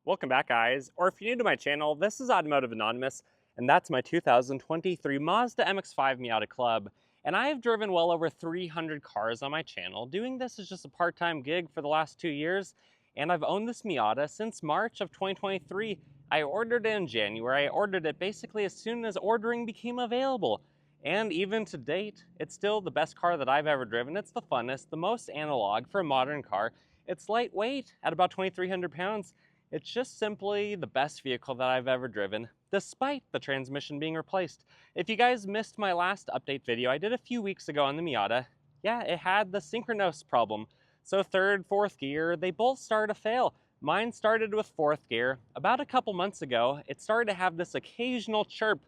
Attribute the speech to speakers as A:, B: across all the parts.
A: Welcome back, guys. Or if you're new to my channel, this is Automotive Anonymous, and that's my 2023 Mazda MX-5 Miata Club. And I have driven well over 300 cars on my channel. Doing this is just a part-time gig for the last 2 years, and I've owned this Miata since March of 2023. I ordered it in January. I ordered it basically as soon as ordering became available. And even to date, it's still the best car that I've ever driven. It's the funnest, the most analog for a modern car. It's lightweight at about 2,300 pounds. It's just simply the best vehicle that I've ever driven, despite the transmission being replaced. If you guys missed my last update video I did a few weeks ago on the Miata, yeah, it had the synchros problem. So third, fourth gear, they both started to fail. Mine started with fourth gear. About a couple months ago, it started to have this occasional chirp,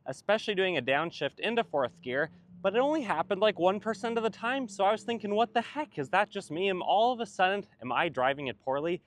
A: especially doing a downshift into fourth gear, but it only happened like 1% of the time. So I was thinking, what the heck, is that just me? All of a sudden, am I driving it poorly?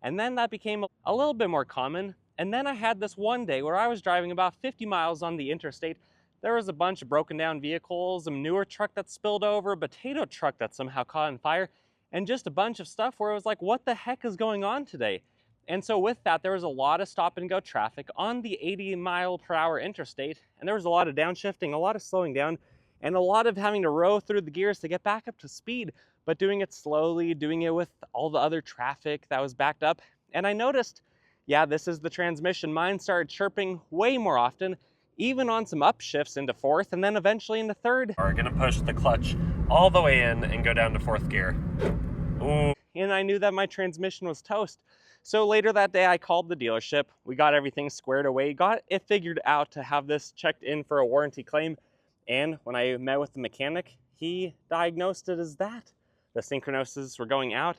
A: And then that became a little bit more common. And then I had this one day where I was driving about 50 miles on the interstate. There was a bunch of broken down vehicles, a manure truck that spilled over, a potato truck that somehow caught on fire, and just a bunch of stuff where it was like, what the heck is going on today? And so with that, there was a lot of stop and go traffic on the 80-mile-per-hour interstate, and there was a lot of downshifting, a lot of slowing down, and a lot of having to row through the gears to get back up to speed, but doing it slowly, doing it with all the other traffic that was backed up. And I noticed, yeah, this is the transmission. Mine started chirping way more often, even on some upshifts into fourth, and then eventually into third. We're gonna push the clutch all the way in and go down to fourth gear. Ooh. And I knew that my transmission was toast. So later that day, I called the dealership. We got everything squared away, got it figured out to have this checked in for a warranty claim. And when I met with the mechanic, he diagnosed it as that. The synchronoses were going out,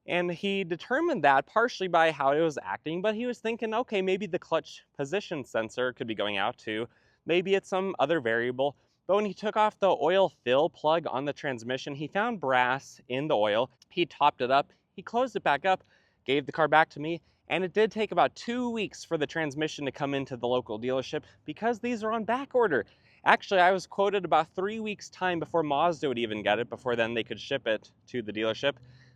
A: and he determined that partially by how it was acting, but he was thinking, okay, maybe the clutch position sensor could be going out too. Maybe it's some other variable. But when he took off the oil fill plug on the transmission, he found brass in the oil. He topped it up, he closed it back up, gave the car back to me, and it did take about 2 weeks for the transmission to come into the local dealership because these are on back order. Actually, I was quoted about 3 weeks' time before Mazda would even get it. Before then, they could ship it to the dealership.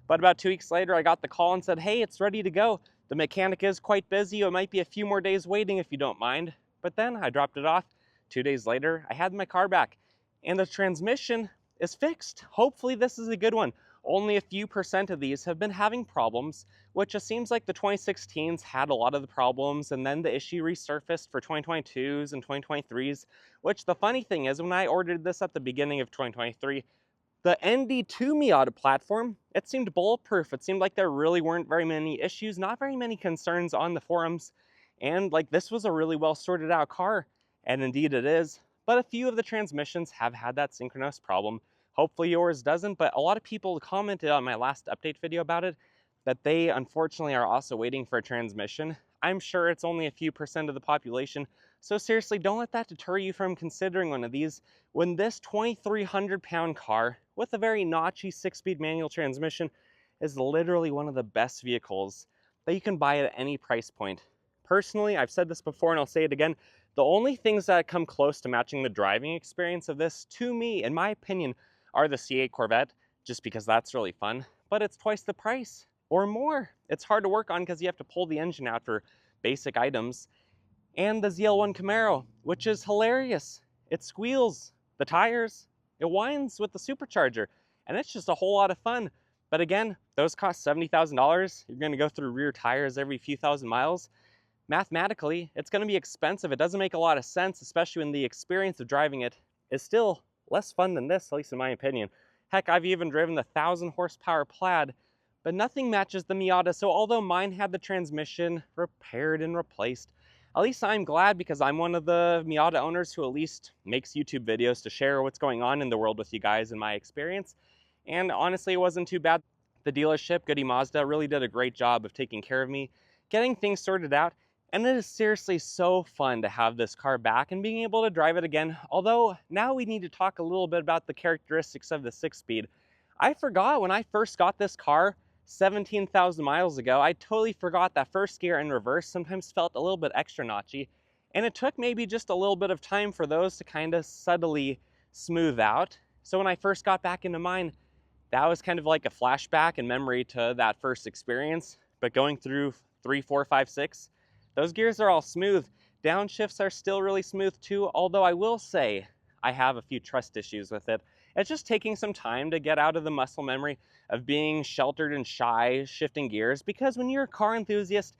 A: But about 2 weeks later, I got the call and said, hey, it's ready to go. The mechanic is quite busy. It might be a few more days waiting if you don't mind. But then I dropped it off. 2 days later, I had my car back. And the transmission is fixed. Hopefully, this is a good one. Only a few percent of these have been having problems, which just seems like the 2016s had a lot of the problems, and then the issue resurfaced for 2022s and 2023s, which the funny thing is, when I ordered this at the beginning of 2023, the ND2 Miata platform, it seemed bulletproof. It seemed like there really weren't very many issues, not very many concerns on the forums, and like this was a really well sorted out car, and indeed it is. But a few of the transmissions have had that synchronous problem. Hopefully yours doesn't, but a lot of people commented on my last update video about it that they unfortunately are also waiting for a transmission. I'm sure it's only a few percent of the population, so seriously, don't let that deter you from considering one of these when this 2,300-pound car with a very notchy 6-speed manual transmission is literally one of the best vehicles that you can buy at any price point. Personally, I've said this before and I'll say it again, the only things that come close to matching the driving experience of this, to me, in my opinion, are the C8 Corvette, just because that's really fun, but it's twice the price or more. It's hard to work on because you have to pull the engine out for basic items. And the ZL1 Camaro, which is hilarious. It squeals, the tires, it whines with the supercharger, and it's just a whole lot of fun. But again, those cost $70,000. You're gonna go through rear tires every few thousand miles. Mathematically, it's gonna be expensive. It doesn't make a lot of sense, especially when the experience of driving it is still less fun than this, at least in my opinion. Heck, I've even driven the 1,000 horsepower Plaid, but nothing matches the Miata. So although mine had the transmission repaired and replaced, at least I'm glad because I'm one of the Miata owners who at least makes YouTube videos to share what's going on in the world with you guys and my experience. And honestly, it wasn't too bad. The dealership, Goody Mazda, really did a great job of taking care of me, getting things sorted out. And it is seriously so fun to have this car back and being able to drive it again. Although now we need to talk a little bit about the characteristics of the 6-speed. I forgot when I first got this car 17,000 miles ago, I totally forgot that first gear in reverse sometimes felt a little bit extra notchy. And it took maybe just a little bit of time for those to kind of subtly smooth out. So when I first got back into mine, that was kind of like a flashback and memory to that first experience. But going through 3, 4, 5, 6, those gears are all smooth. Downshifts are still really smooth too, although I will say I have a few trust issues with it. It's just taking some time to get out of the muscle memory of being sheltered and shy shifting gears, because when you're a car enthusiast,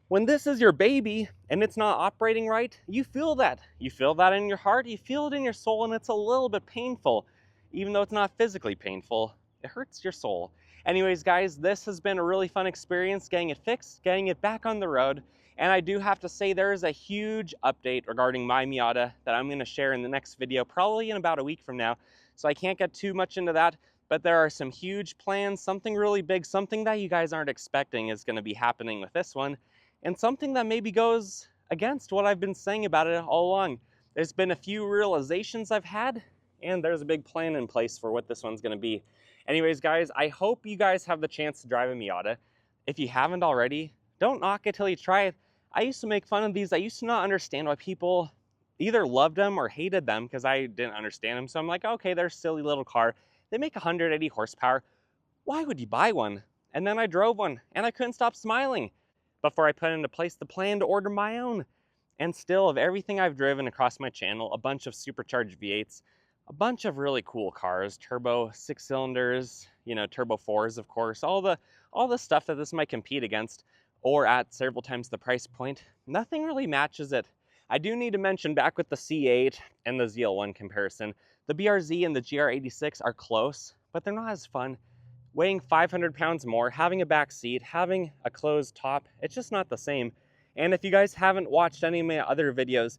A: when this is your baby and it's not operating right, you feel that. You feel that in your heart, you feel it in your soul, and it's a little bit painful. Even though it's not physically painful, it hurts your soul. Anyways, guys, this has been a really fun experience getting it fixed, getting it back on the road. And I do have to say there is a huge update regarding my Miata that I'm going to share in the next video, probably in about a week from now. So I can't get too much into that, but there are some huge plans, something really big, something that you guys aren't expecting is going to be happening with this one, and something that maybe goes against what I've been saying about it all along. There's been a few realizations I've had, and there's a big plan in place for what this one's going to be. Anyways, guys, I hope you guys have the chance to drive a Miata. If you haven't already, don't knock it till you try it. I used to make fun of these. I used to not understand why people either loved them or hated them, because I didn't understand them. So I'm like, okay, they're a silly little car. They make 180 horsepower. Why would you buy one? And then I drove one and I couldn't stop smiling before I put into place the plan to order my own. And still, of everything I've driven across my channel, a bunch of supercharged V8s, a bunch of really cool cars, turbo 6 cylinders, you know, turbo 4s, of course, all the stuff that this might compete against or at several times the price point, nothing really matches it. I do need to mention, back with the C8 and the ZL1 comparison, the BRZ and the GR86 are close, but they're not as fun. Weighing 500 pounds more, having a back seat, having a closed top, it's just not the same. And if you guys haven't watched any of my other videos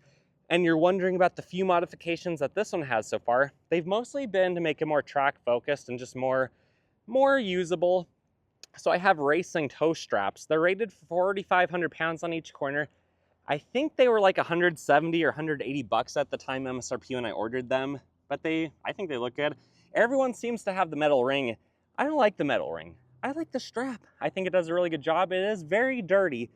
A: and you're wondering about the few modifications that this one has so far, they've mostly been to make it more track focused and just more usable. So I have racing toe straps. They're rated for 4,500 pounds on each corner. I think they were like 170 or 180 bucks at the time MSRP when I ordered them, but I think they look good. Everyone seems to have the metal ring. I don't like the metal ring. I like the strap. I think it does a really good job. It is very dirty,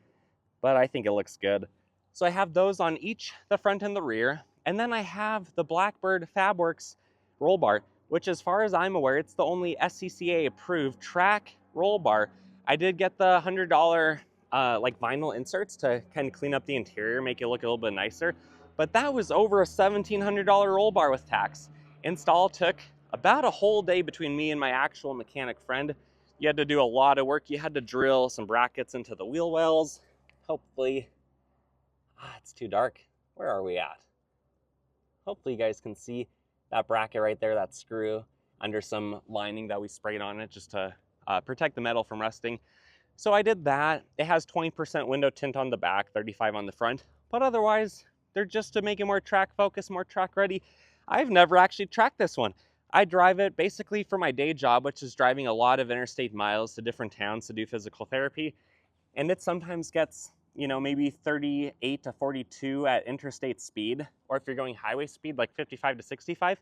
A: but I think it looks good. So I have those on each the front and the rear. And then I have the Blackbird Fabworks roll bar, which, as far as I'm aware, it's the only SCCA approved track roll bar. I did get the $100 like vinyl inserts to kind of clean up the interior, make it look a little bit nicer. But that was over a $1,700 roll bar with tax. Install took about a whole day between me and my actual mechanic friend. You had to do a lot of work. You had to drill some brackets into the wheel wells. Hopefully, it's too dark. Where are we at? Hopefully you guys can see that bracket right there, that screw under some lining that we sprayed on it just to protect the metal from rusting. So I did that. It has 20% window tint on the back, 35 on the front, but otherwise they're just to make it more track focused, more track ready. I've never actually tracked this one. I drive it basically for my day job, which is driving a lot of interstate miles to different towns to do physical therapy. And it sometimes gets, you know, maybe 38 to 42 at interstate speed, or if you're going highway speed, like 55 to 65.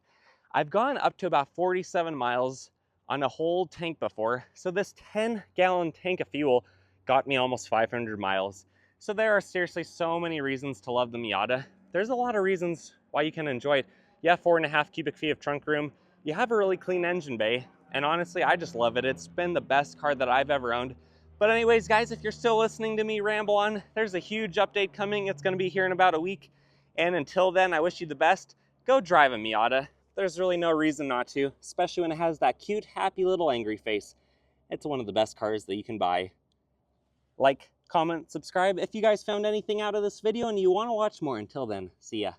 A: I've gone up to about 47 miles on a whole tank before. So this 10-gallon tank of fuel got me almost 500 miles. So there are seriously so many reasons to love the Miata. There's a lot of reasons why you can enjoy it. You have 4.5 cubic feet of trunk room. You have a really clean engine bay. And honestly, I just love it. It's been the best car that I've ever owned. But anyways, guys, if you're still listening to me ramble on, there's a huge update coming. It's going to be here in about a week. And until then, I wish you the best. Go drive a Miata. There's really no reason not to, especially when it has that cute, happy little angry face. It's one of the best cars that you can buy. Like, comment, subscribe if you guys found anything out of this video and you want to watch more. Until then, see ya.